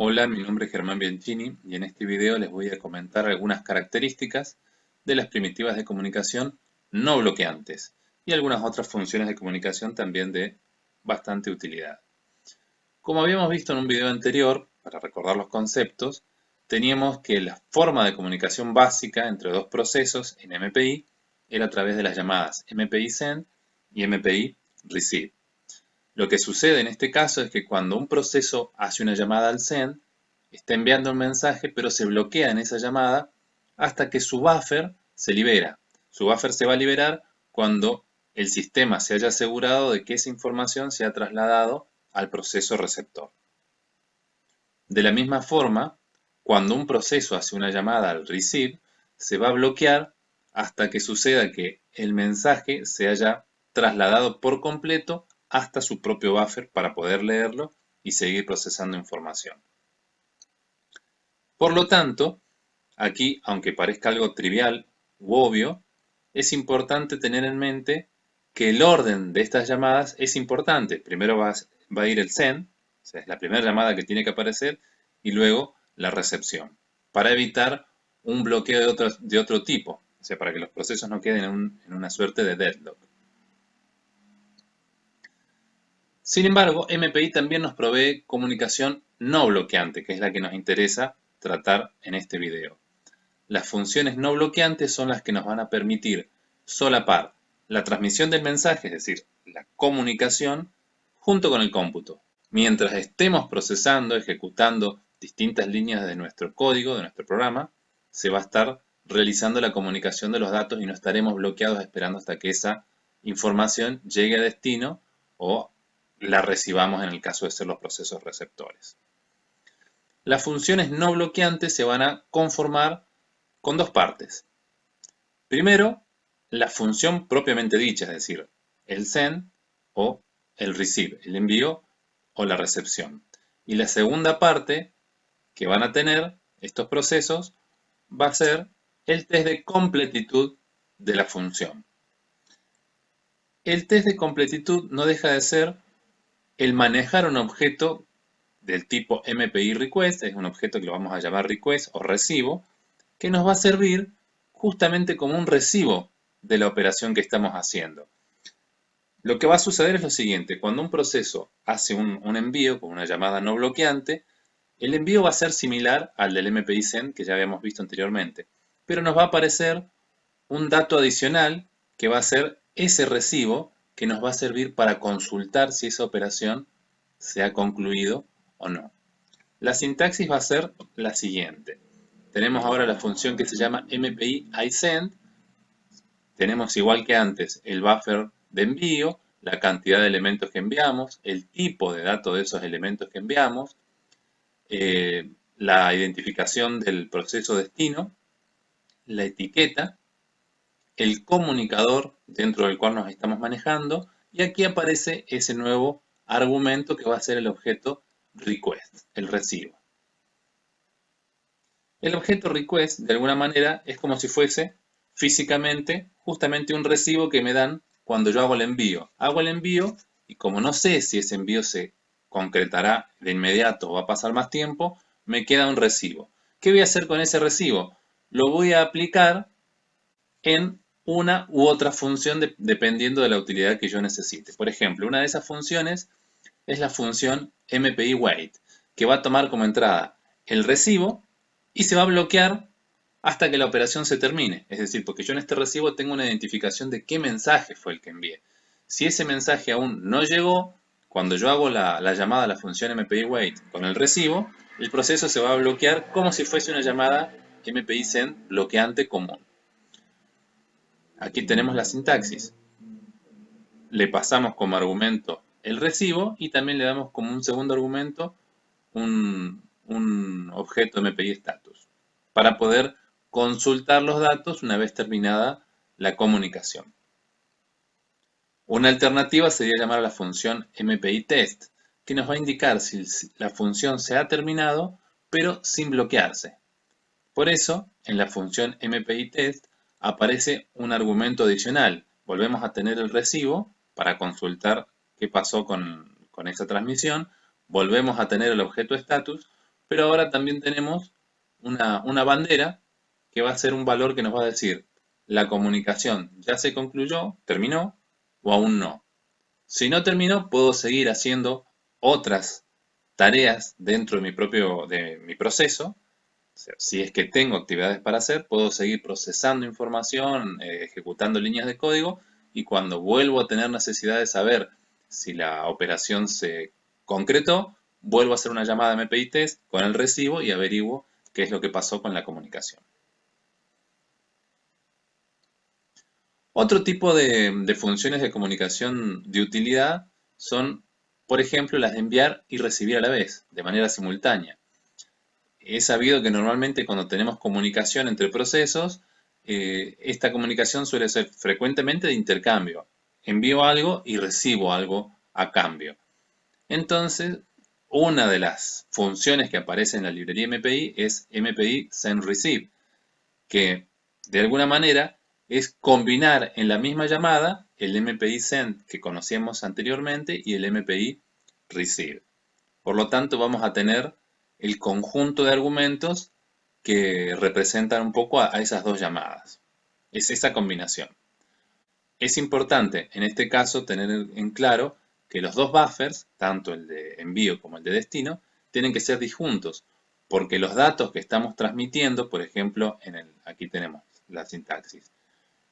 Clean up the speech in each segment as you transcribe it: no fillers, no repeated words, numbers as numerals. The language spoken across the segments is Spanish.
Hola, mi nombre es Germán Bianchini y en este video les voy a comentar algunas características de las primitivas de comunicación no bloqueantes y algunas otras funciones de comunicación también de bastante utilidad. Como habíamos visto en un video anterior, para recordar los conceptos, teníamos que la forma de comunicación básica entre dos procesos en MPI era a través de las llamadas MPI send y MPI receive. Lo que sucede en este caso es que cuando un proceso hace una llamada al send, está enviando un mensaje, pero se bloquea en esa llamada hasta que su buffer se libera. Su buffer se va a liberar cuando el sistema se haya asegurado de que esa información se ha trasladado al proceso receptor. De la misma forma, cuando un proceso hace una llamada al receive, se va a bloquear hasta que suceda que el mensaje se haya trasladado por completo hasta su propio buffer para poder leerlo y seguir procesando información. Por lo tanto, aquí, aunque parezca algo trivial u obvio, es importante tener en mente que el orden de estas llamadas es importante. Primero va a ir el send, o sea, es la primera llamada que tiene que aparecer, y luego la recepción, para evitar un bloqueo de otro tipo, o sea, para que los procesos no queden en una suerte de deadlock. Sin embargo, MPI también nos provee comunicación no bloqueante, que es la que nos interesa tratar en este video. Las funciones no bloqueantes son las que nos van a permitir solapar la transmisión del mensaje, es decir, la comunicación, junto con el cómputo. Mientras estemos procesando, ejecutando distintas líneas de nuestro código, de nuestro programa, se va a estar realizando la comunicación de los datos y no estaremos bloqueados esperando hasta que esa información llegue a destino o la recibamos en el caso de ser los procesos receptores. Las funciones no bloqueantes se van a conformar con dos partes. Primero, la función propiamente dicha, es decir, el send o el receive, el envío o la recepción. Y la segunda parte que van a tener estos procesos va a ser el test de completitud de la función. El test de completitud no deja de ser el manejar un objeto del tipo MPI request, es un objeto que lo vamos a llamar request o recibo, que nos va a servir justamente como un recibo de la operación que estamos haciendo. Lo que va a suceder es lo siguiente: cuando un proceso hace un envío con una llamada no bloqueante, el envío va a ser similar al del MPI send que ya habíamos visto anteriormente, pero nos va a aparecer un dato adicional que va a ser ese recibo que nos va a servir para consultar si esa operación se ha concluido o no. La sintaxis va a ser la siguiente. Tenemos ahora la función que se llama MPI iSend. Tenemos, igual que antes, el buffer de envío, la cantidad de elementos que enviamos, el tipo de datos de esos elementos que enviamos, la identificación del proceso destino, la etiqueta, el comunicador dentro del cual nos estamos manejando, y aquí aparece ese nuevo argumento que va a ser el objeto request, el recibo. El objeto request, de alguna manera, es como si fuese físicamente justamente un recibo que me dan cuando yo hago el envío. Hago el envío y como no sé si ese envío se concretará de inmediato o va a pasar más tiempo, me queda un recibo. ¿Qué voy a hacer con ese recibo? Lo voy a aplicar en una u otra función dependiendo de la utilidad que yo necesite. Por ejemplo, una de esas funciones es la función MPI wait, que va a tomar como entrada el recibo y se va a bloquear hasta que la operación se termine. Es decir, porque yo en este recibo tengo una identificación de qué mensaje fue el que envié. Si ese mensaje aún no llegó, cuando yo hago la llamada a la función MPI wait con el recibo, el proceso se va a bloquear como si fuese una llamada MPI send bloqueante común. Aquí tenemos la sintaxis. Le pasamos como argumento el recibo y también le damos como un segundo argumento un objeto MPI status para poder consultar los datos una vez terminada la comunicación. Una alternativa sería llamar a la función MPI test, que nos va a indicar si la función se ha terminado, pero sin bloquearse. Por eso, en la función MPI test aparece un argumento adicional. Volvemos a tener el recibo para consultar qué pasó con esa transmisión. Volvemos a tener el objeto status pero ahora también tenemos una bandera que va a ser un valor que nos va a decir la comunicación ya se concluyó, terminó o aún no. Si no terminó, puedo seguir haciendo otras tareas dentro de mi proceso. O sea, si es que tengo actividades para hacer, puedo seguir procesando información, ejecutando líneas de código, y cuando vuelvo a tener necesidad de saber si la operación se concretó, vuelvo a hacer una llamada MPI test con el recibo y averiguo qué es lo que pasó con la comunicación. Otro tipo de funciones de comunicación de utilidad son, por ejemplo, las de enviar y recibir a la vez, de manera simultánea. He sabido que normalmente cuando tenemos comunicación entre procesos, esta comunicación suele ser frecuentemente de intercambio. Envío algo y recibo algo a cambio. Entonces, una de las funciones que aparece en la librería MPI es MPI Send Receive, que de alguna manera es combinar en la misma llamada el MPI Send que conocíamos anteriormente y el MPI Receive. Por lo tanto, vamos a tener el conjunto de argumentos que representan un poco a esas dos llamadas. Es esa combinación. Es importante en este caso tener en claro que los dos buffers, tanto el de envío como el de destino, tienen que ser disjuntos, porque los datos que estamos transmitiendo, por ejemplo, aquí tenemos la sintaxis.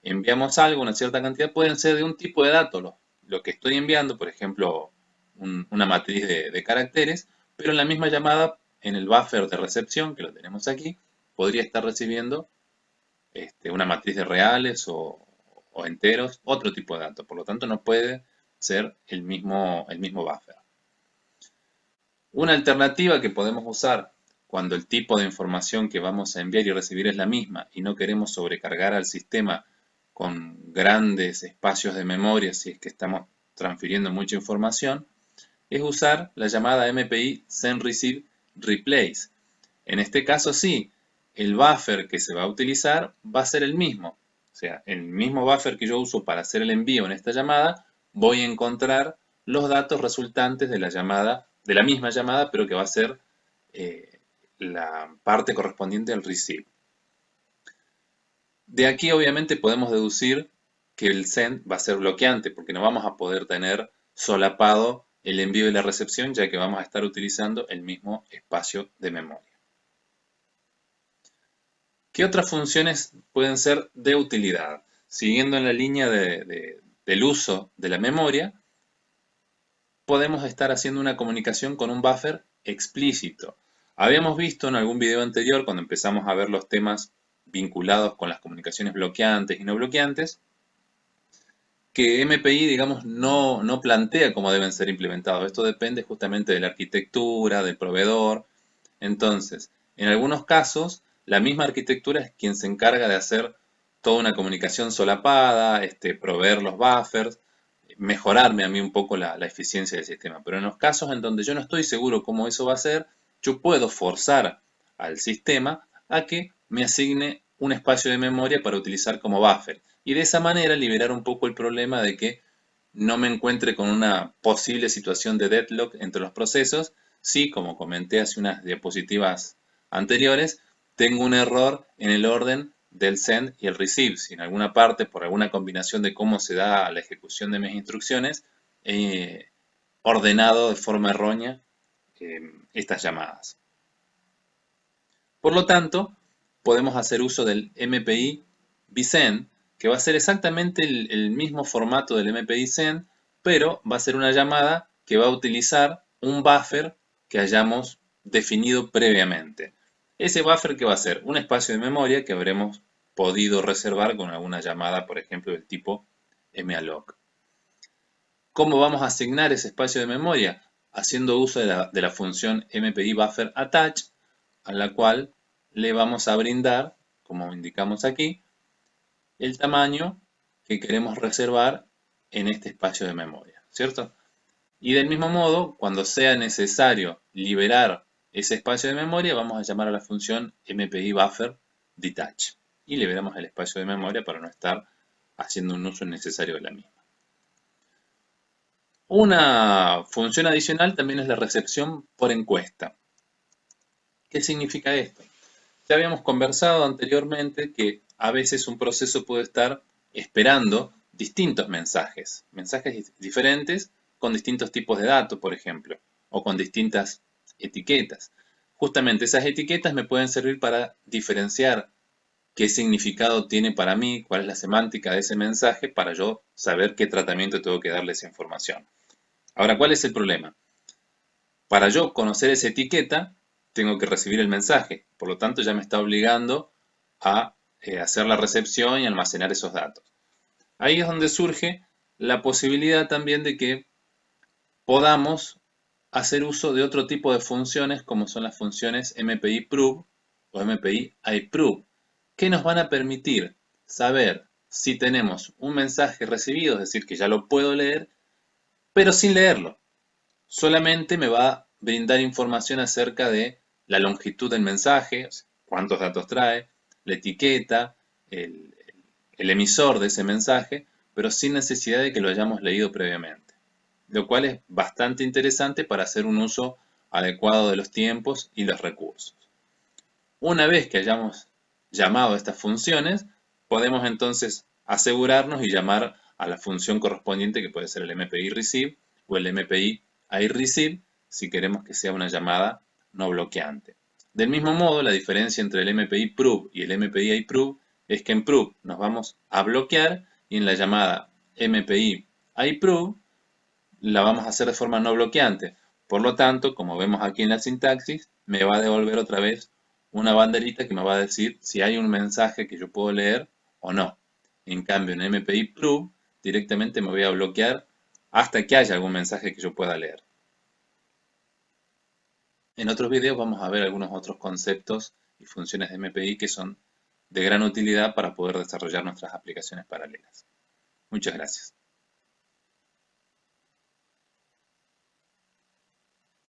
Enviamos algo, una cierta cantidad, pueden ser de un tipo de dato, lo que estoy enviando, por ejemplo, una matriz de caracteres, pero en la misma llamada, en el buffer de recepción, que lo tenemos aquí, podría estar recibiendo una matriz de reales o enteros, otro tipo de datos. Por lo tanto, no puede ser el mismo buffer. Una alternativa que podemos usar cuando el tipo de información que vamos a enviar y recibir es la misma y no queremos sobrecargar al sistema con grandes espacios de memoria si es que estamos transfiriendo mucha información, es usar la llamada MPI Send Receive Replace. En este caso sí, el buffer que se va a utilizar va a ser el mismo. O sea, el mismo buffer que yo uso para hacer el envío en esta llamada, voy a encontrar los datos resultantes de la llamada, de la misma llamada, pero que va a ser la parte correspondiente al receive. De aquí obviamente podemos deducir que el send va a ser bloqueante, porque no vamos a poder tener solapado el envío y la recepción, ya que vamos a estar utilizando el mismo espacio de memoria. ¿Qué otras funciones pueden ser de utilidad? Siguiendo en la línea del uso de la memoria, podemos estar haciendo una comunicación con un buffer explícito. Habíamos visto en algún video anterior, cuando empezamos a ver los temas vinculados con las comunicaciones bloqueantes y no bloqueantes, que MPI, digamos, no plantea cómo deben ser implementados. Esto depende justamente de la arquitectura, del proveedor. Entonces, en algunos casos, la misma arquitectura es quien se encarga de hacer toda una comunicación solapada, proveer los buffers, mejorarme a mí un poco la eficiencia del sistema. Pero en los casos en donde yo no estoy seguro cómo eso va a ser, yo puedo forzar al sistema a que me asigne un espacio de memoria para utilizar como buffer. Y de esa manera liberar un poco el problema de que no me encuentre con una posible situación de deadlock entre los procesos. Sí, como comenté hace unas diapositivas anteriores, tengo un error en el orden del send y el receive. Si en alguna parte, por alguna combinación de cómo se da la ejecución de mis instrucciones, he ordenado de forma errónea estas llamadas. Por lo tanto, podemos hacer uso del MPI vSend, que va a ser exactamente el mismo formato del MPI Send, pero va a ser una llamada que va a utilizar un buffer que hayamos definido previamente. Ese buffer que va a ser un espacio de memoria que habremos podido reservar con alguna llamada, por ejemplo, del tipo malloc. ¿Cómo vamos a asignar ese espacio de memoria? Haciendo uso de la función MPI buffer attach, a la cual le vamos a brindar, como indicamos aquí, el tamaño que queremos reservar en este espacio de memoria, ¿cierto? Y del mismo modo, cuando sea necesario liberar ese espacio de memoria, vamos a llamar a la función MPI buffer detach y liberamos el espacio de memoria para no estar haciendo un uso innecesario de la misma. Una función adicional también es la recepción por encuesta. ¿Qué significa esto? Ya habíamos conversado anteriormente que a veces un proceso puede estar esperando distintos mensajes, mensajes diferentes con distintos tipos de datos, por ejemplo, o con distintas etiquetas. Justamente esas etiquetas me pueden servir para diferenciar qué significado tiene para mí, cuál es la semántica de ese mensaje, para yo saber qué tratamiento tengo que darle a esa información. Ahora, ¿cuál es el problema? Para yo conocer esa etiqueta, tengo que recibir el mensaje. Por lo tanto, ya me está obligando a hacer la recepción y almacenar esos datos. Ahí es donde surge la posibilidad también de que podamos hacer uso de otro tipo de funciones como son las funciones MPI Prove o MPI iProve, que nos van a permitir saber si tenemos un mensaje recibido, es decir, que ya lo puedo leer, pero sin leerlo. Solamente me va a brindar información acerca de la longitud del mensaje, cuántos datos trae, la etiqueta, el, el emisor de ese mensaje, pero sin necesidad de que lo hayamos leído previamente. Lo cual es bastante interesante para hacer un uso adecuado de los tiempos y los recursos. Una vez que hayamos llamado a estas funciones, podemos entonces asegurarnos y llamar a la función correspondiente, que puede ser el MPI receive o el MPI iReceive, si queremos que sea una llamada no bloqueante. Del mismo modo, la diferencia entre el MPI prove y el MPI iProve es que en prove nos vamos a bloquear y en la llamada MPI iProve la vamos a hacer de forma no bloqueante. Por lo tanto, como vemos aquí en la sintaxis, me va a devolver otra vez una banderita que me va a decir si hay un mensaje que yo puedo leer o no. En cambio, en MPI Prove directamente me voy a bloquear hasta que haya algún mensaje que yo pueda leer. En otros videos vamos a ver algunos otros conceptos y funciones de MPI que son de gran utilidad para poder desarrollar nuestras aplicaciones paralelas. Muchas gracias.